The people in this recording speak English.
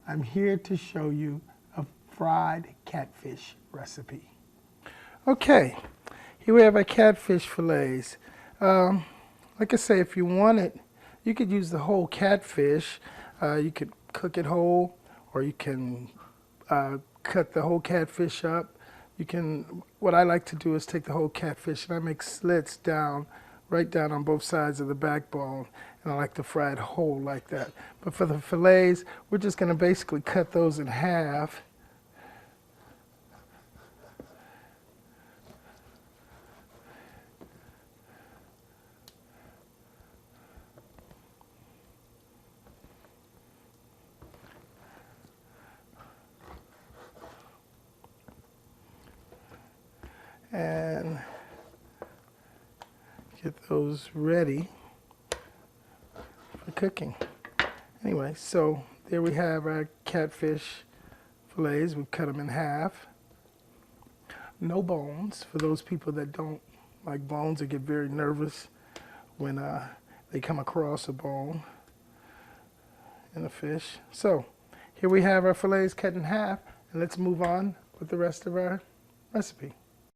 I'm here to show you a fried catfish recipe. Okay, here we have our catfish fillets. Like I say, if you want it, you could use the whole catfish. You could cook it whole, or you can cut the whole catfish up. What I like to do is take the whole catfish and I make slits down, right down on both sides of the backbone, and I like to fry it whole like that. But for the fillets, we're just going to basically cut those in half. And get those ready for cooking. Anyway, so there we have our catfish fillets. We've cut them in half. No bones for those people that don't like bones or get very nervous when they come across a bone in a fish. So here we have our fillets cut in half, and let's move on with the rest of our recipe.